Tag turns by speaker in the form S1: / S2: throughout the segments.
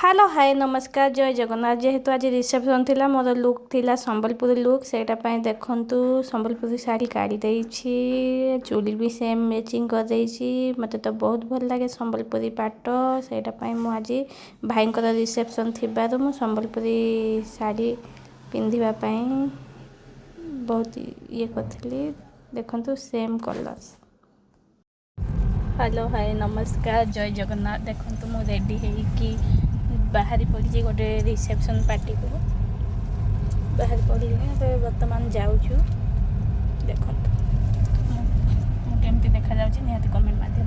S1: Hello hi नमस्कार जय जगन्नाथ जेहेतु आज रिसेप्शन थिला मोर लुक थिला संबलपुरी लुक सेटा पई देखंतु संबलपुरी साड़ी काढ़ी देछि चूड़ी भी सेम मैचिंग कर देछि मते तो बहुत भल लागे संबलपुरी पाट सेटा पई मु आज भाईंकर रिसेप्शन थिबारु मु संबलपुरी साड़ी पिंधिबा पई बहुत ये करथली देखंतु सेम कलर्स। हेलो हाय नमस्कार जय जगन्नाथ देखंतु मु रेडी है कि बाहरी पड़ी गोटे रिसेप्शन पार्टी को बाहर पड़ी बर्तमान जाऊँ देखो केमती देखा जाऊँ निहाती कमेंट माध्यम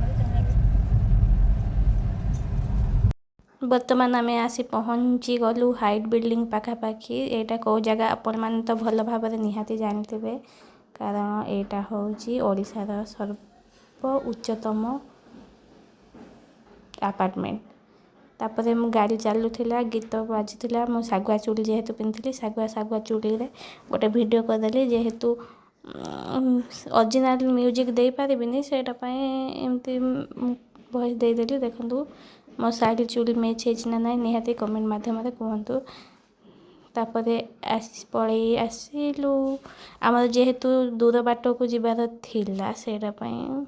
S1: बर्तमान आम आसी पहुँची गलु हाइट बिल्डिंग पाखापाखि यहाँ कौ जगह आपण मैंने तो भल भाव निहाती जानते कारण यहाँ हूँ ओडिशार सर्व उच्चतम अपार्टमेंट तापर मु गाड़ी चलुला गीत बाजुला मु सागुआ चूड़ी जेहेतु पिंधि सागुआ सागुआ चूड़ी रे गोटे वीडियो करदेली जेहेतु ओरिजिनल म्यूजिक दे पारिबिनी सेटा पई एमती वॉइस देदेली देखंतु मो साड़ी चूड़ी मैच होना ना निहाती कमेंट माध्यम कहतु तापरे पलि आसिलु आमर जेहेतु दूर बाट को जीवार थिला सेटा पई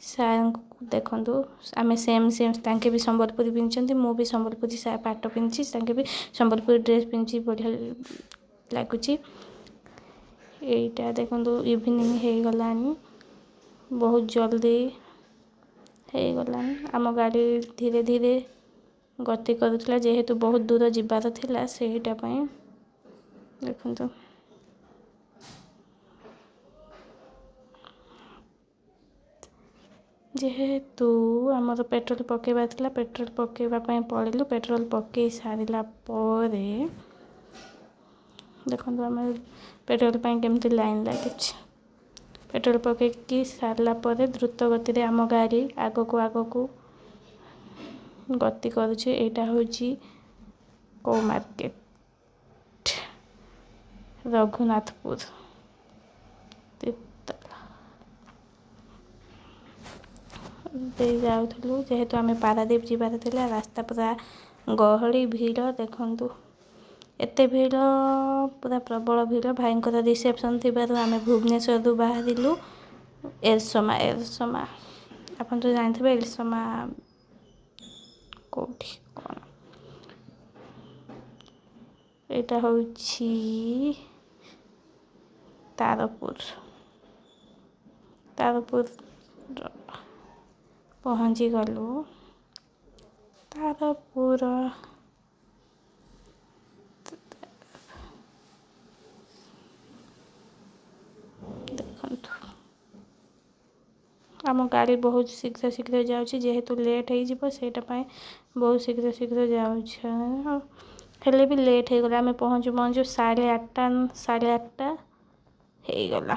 S1: सार देखंतु आम सेम सेम तांके भी संबलपुरी पिंधि मु भी संबलपुरी पाट पिंधि तांके भी संबलपुरी ड्रेस पिंधि बढ़िया लगुच यहीटा देखंतु इवनिंग हो गलानी बहुत जल्दी हो गलानी आम गाड़ी धीरे धीरे गति करुला जेहेतु बहुत दूर जीवार थिला सेहीटा पई देखंतु जेहेतु आमर पेट्रोल पकेबा थिला पेट्रोल पकेबा पई पड़िलु पेट्रोल पके सारिला परे देखंतु आम पेट्रोल पई केमती लाइन लागिछ पेट्रोल पके सारला परे द्रुत गति रे आम गाड़ी आगो को गति करुछि एटा होछि को मार्केट रघुनाथपुर दे जाऊँ जेहेतु आम पारादीप जीवार थिला रास्ता पूरा गहली भीड़ देखंतु एते भीड़ पूरा प्रबल भीड़ भाईंकर रिसेप्शन थिबारु आम भुवनेश्वर बाहरिलु एरसमा आपन तो जानथिबे एरसमा कोठी कोन एटा होछि तारपुर पहुँची गलु तारपुर देखंतु आम गाड़ी बहुत शीघ्र शीघ्र जाऊँगी जेहेतु लेट हो बहुत शीघ्र शीघ्र जाऊँ हेले भी लेट हो गला आम पहुँचु पहुँचु 8:30 हो गला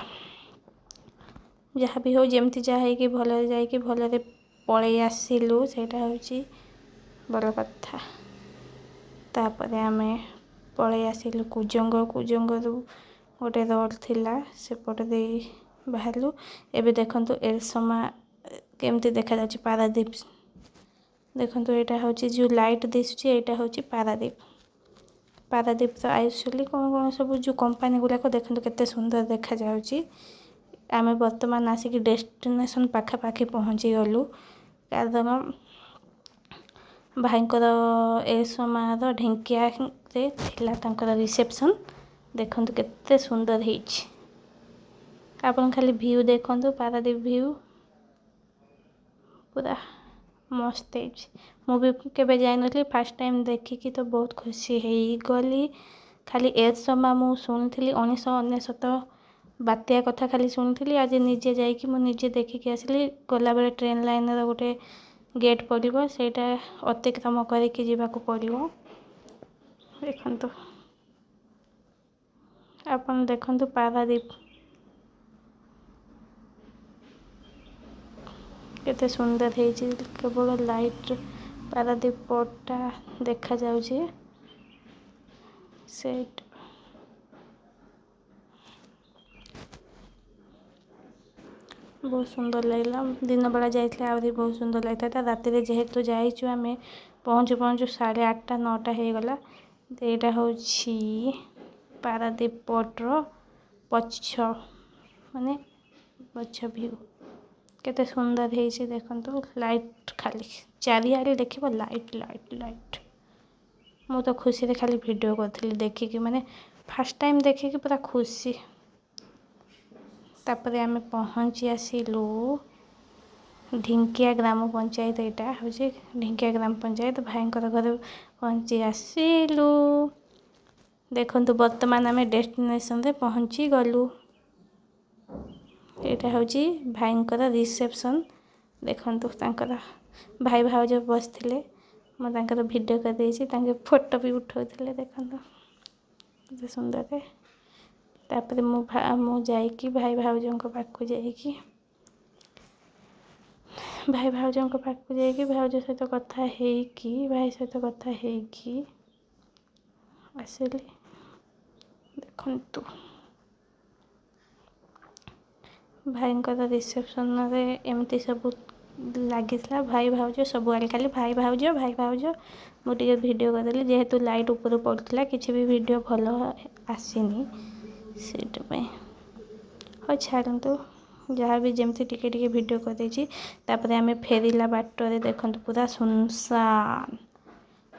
S1: जहाँ भी हो जमती जहाँ हो भल जाकि भल पलि आसिलु सेटा होची बड़ कथा तापर आम पलि आसिलु कुजंग गोटे रोड थिला सेपट दे बाहरलु एबे देखंतु एरसमा केमती देखा जाउची पारादीप देखंतु एटा होची जो लाइट दिसुची एटा होची पारादीप तो आयुष्यली कौन सब जो कंपनी गुड़ाक देखते केते सुंदर देखा जाउची आम बर्तमान आसिक डेस्टिनेशन पाखापाखि पहुँची गलु कारण भाईंकर एरसमार ढेंकिया रे थिला तांकर रिसेप्शन देखंतु केते सुंदर हेछि आपन खाली व्यू देखंतु पारादीप व्यू पूरा मस्त हेछि मु भी केबे जाय नथि फर्स्ट टाइम देखिकी तो बहुत खुशी हेई गली खाली एरसमा मु सुनथिली 1999 बात्या कथा खाली शुणी आज निजे जाकि मुझे देखिकी आसली गला बेले ट्रेन लाइन गोटे गेट पड़ो सेटा अतिक्रम करके जावाक पड़ो देखंतु आपन देखंतु पारादीप केते सुंदर है केवल लाइट पारादीप पोर्टा देखा जाउछे सेट बहुत सुंदर लगला दिन बेला जाइए बहुत सुंदर लगता था राति जेहेतु जाइचु आम पहुँचु पहुँचु 8:30 9टा हो गला। तो यहाँ हूँ पारादीप पोर्टर पछ माने पछ व्यू केते सुंदर है देखो। लाइट खाली चारिआडे देख लाइट लाइट लाइट। मु तो खुशी रे खाली वीडियो करी देखिकी माने फास्ट टाइम देखिकी पूरा खुशी। तापर आम पहुँची आसिलु ढिंकिया ग्राम पंचायत। यहाँ हूँ ढिंकिया ग्राम पंचायत भाई घर पहुँची आसिलु। देखु बर्तमान आम डेस्टिनेशन रे पहुँची गलु। यहाँ हूँ भाई रिसेप्शन देखु भाई भाउज बसते मुझे वीडियो कर फोटो भी उठाऊले देखते सुंदर। तापर मु जाइकी भाई भाउजों पाखु जाइकी भाउज सहित कथा है भाई सहित कथा है आसिली। देखु भाई रिसेप्शन रे एमती सब लगी भाई भाउज सब आड़े खाली भाई भाउज मुझे वीडियो करदेली जेहेतु लाइट ऊपर पड़ता किसी भी वीडियो भल आसनी से हाँ छाड़ू जहाँ भी जमती टिके टिके वीडियो कर आम फेरला बाटर देखो पूरा सुनसान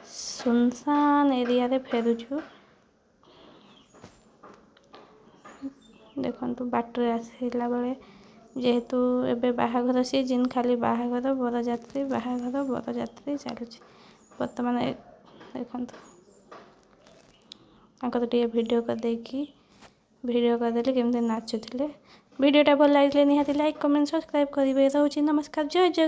S1: सुनसान एरिया रे फेरुचु। देखो बाटर आसला बेले जेहेतु एबे बाहाघर सीजन खाली बाहाघर बरजात्री चलुच बर्तमान देखो टे वीडियो करदेली केमती नाचुले। वीडियोटा भल लगे निहाती लाइक कमेंट सब्सक्राइब करेंगे। रोचे नमस्कार जय जय।